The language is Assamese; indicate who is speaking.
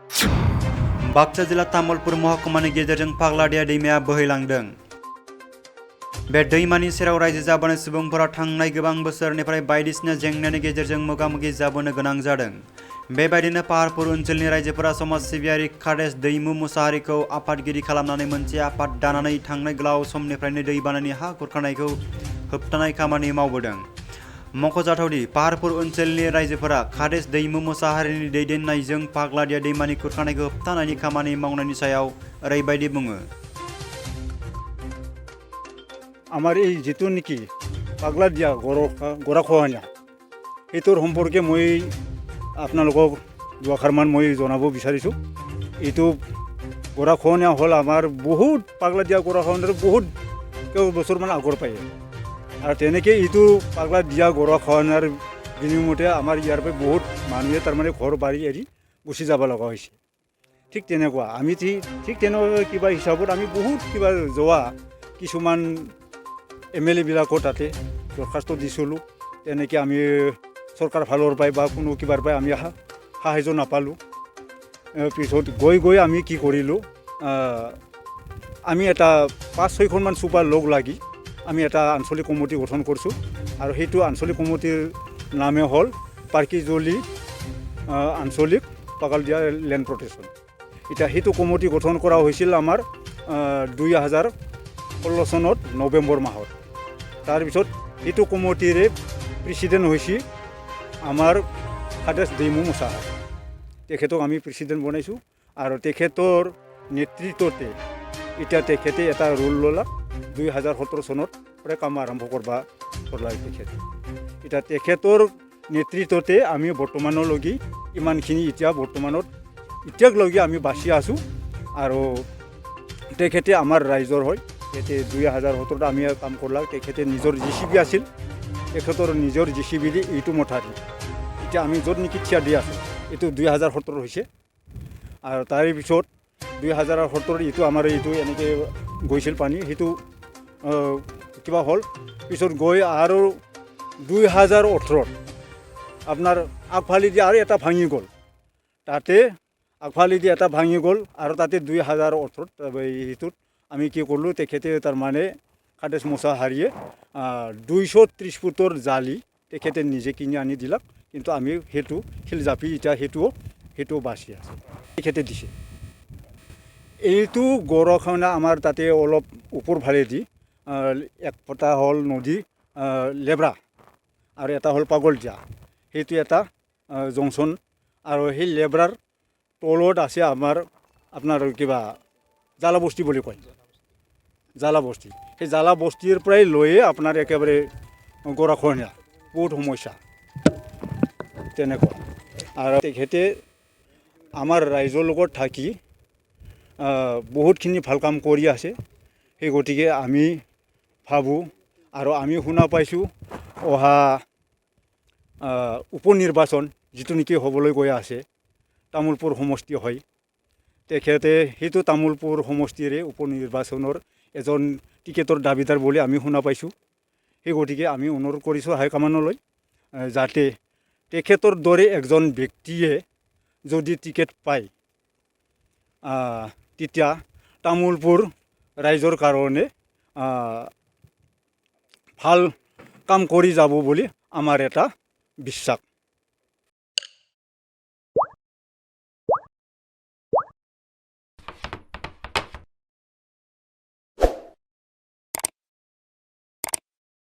Speaker 1: बाक्सा जिल्ला तामुलपुर महकुमानि गेजेरजों फाग्लादिया दैमाया बोहैलांदों। बे दैमानि सेराव रायजो जाबोनाय सुबुंफोरा थांनाय गोबां बोसोरनिफ्राय बायदिसिना जेंनानि गेजेरजों मोगा-मोगि जाबोनो गोनां जादों। बेबायदिनो पाहारपुर ओनसोलनि रायजोफोरा समाज सिबियारि कादेश दैमु मुसाहारिखौ आफादगिरि खालामनानै मोनसे आफाद दानानै थांनाय गोलाव समनिफ्रायनो दैबानानि हा खुरखानायखौ होबथानाय खामानि मावबोदों। मख'जाथावदि पाहारपुर ओनसोलनि रायजोफोरा कादेश दैमु मुसाहारिनि दैदेननायजों फाग्लादिया दैमानि खुरखानायखौ होबथानायनि खामानि मावनायनि सायाव ओरैबायदि बुङो।
Speaker 2: আমার এই যিটো নেকি পাগলাদিয়া গৰাখহনীয়া এইটোৰ সম্পৰ্কে মই আপোনালোকক দুআষাৰমান মই জনাব বিচাৰিছোঁ। এইটো গৰাখহনীয়া হ'ল আমাৰ বহুত পাগলাদিয়া গৰাখহনীয়াৰ বহুত কেইবছৰমান আগৰ পায় আৰু তেনেকৈ এইটো পাগলাদিয়া গৰাখহনীয়াৰ বিনিময়তে আমাৰ ইয়াৰ পৰা বহুত মানুহে তাৰমানে ঘৰ বাৰী এৰি গুচি যাব লগা হৈছে। ঠিক তেনেকুৱা আমি ঠিক তেনেকুৱা কিবা হিচাপত আমি বহুত কিবা যোৱা কিছুমান MLA বিলাকৰ তাতে দৰখাস্ত দিছিলোঁ। তেনেকৈ আমি চৰকাৰ ফালৰ পৰাই বা কোনো কিবাৰ পৰাই আমি সাহায্য নাপালোঁ। পিছত গৈ আমি কি কৰিলোঁ, আমি এটা 5-6খনমান চুপাৰ লগ লাগি আমি এটা আঞ্চলিক কমিটি গঠন কৰিছোঁ আৰু সেইটো আঞ্চলিক কমিটিৰ নামে হ'ল পাৰ্কিজলি আঞ্চলিক পাগলাদিয়া লেণ্ড প্ৰটেকশ্যন। এতিয়া সেইটো কমিটি গঠন কৰা হৈছিল আমাৰ 2016 চনত নৱেম্বৰ মাহত। তাৰপিছত এইটো কমিটিৰে প্ৰেচিডেণ্ট হৈছে আমাৰ কাদেশ दैमु मुसाहारि। তেখেতক আমি প্ৰেচিডেণ্ট বনাইছোঁ আৰু তেখেতৰ নেতৃত্বতে এতিয়া তেখেতে এটা ৰোল ল'লা 2017 চনত পৰা কাম আৰম্ভ কৰলা তেখেতে। এতিয়া তেখেতৰ নেতৃত্বতে আমি বৰ্তমানলৈকে ইমানখিনি এতিয়ালৈকে আমি বাচি আছোঁ আৰু তেখেতে আমাৰ ৰাইজৰ হয়। তেখেতে 2017 আমি কাম কৰলাক। তেখেতে নিজৰ JCB আছিল, তেখেতৰ নিজৰ JCB দি এইটো মথাৰি এতিয়া আমি য'ত নেকি থিয়া দি আছোঁ এইটো 2017 হৈছে আৰু তাৰে পিছত 2017 এইটো আমাৰ এইটো এনেকৈ গৈছিল পানী, সেইটো কিবা হ'ল। পিছত গৈ আৰু 2018 আপোনাৰ আগফালেদি আৰু এটা ভাঙি গ'ল, তাতে আগফালেদি এটা ভাঙি গ'ল আৰু তাতে 2018 সেইটোত আমি কি কৰিলোঁ, তেখেতে তাৰমানে কাদেশ মুসাহাৰিয়ে 230 ফুটৰ জালি তেখেতে নিজে কিনি আনি দিলাক। কিন্তু আমি সেইটো শিলজাপি এতিয়া সেইটোও বাচি আছে, তেখেতে দিছে। এইটো গৰাখহনীয়া আমাৰ তাতে অলপ ওপৰ ফালেদি একটা হ'ল নদী লেব্ৰা আৰু এটা হ'ল পাগলদিয়া, সেইটো এটা জংচন আৰু সেই লেব্ৰাৰ তলত আছে আপোনাৰ কিবা জালাবস্তি বুলি কয়, জালাবস্তি। সেই জালাবস্তিৰ পৰাই লৈয়ে আপোনাৰ একেবাৰে গৰাখহনীয়া বহুত সমস্যা তেনেকুৱা। আৰু তেখেতে আমাৰ ৰাইজৰ লগত থাকি বহুতখিনি ভাল কাম কৰি আছে। সেই গতিকে আমি ভাবোঁ আৰু আমি শুনা পাইছোঁ অহা উপনিৰ্বাচন যিটো নেকি হ'বলৈ গৈ আছে তামোলপুৰ সমষ্টি হয়, তেখেতে সেইটো তামোলপুৰ সমষ্টিৰে উপনিৰ্বাচনৰ এজন টিকেটৰ দাবীদাৰ বুলি আমি শুনা পাইছোঁ। সেই গতিকে আমি অনুৰোধ কৰিছোঁ হাইকমাণ্ডলৈ যাতে তেখেতৰ দৰে এজন ব্যক্তিয়ে যদি টিকেট পায় তেতিয়া তামোলপুৰ ৰাইজৰ কাৰণে ভাল কাম কৰি যাব বুলি আমাৰ এটা বিশ্বাস।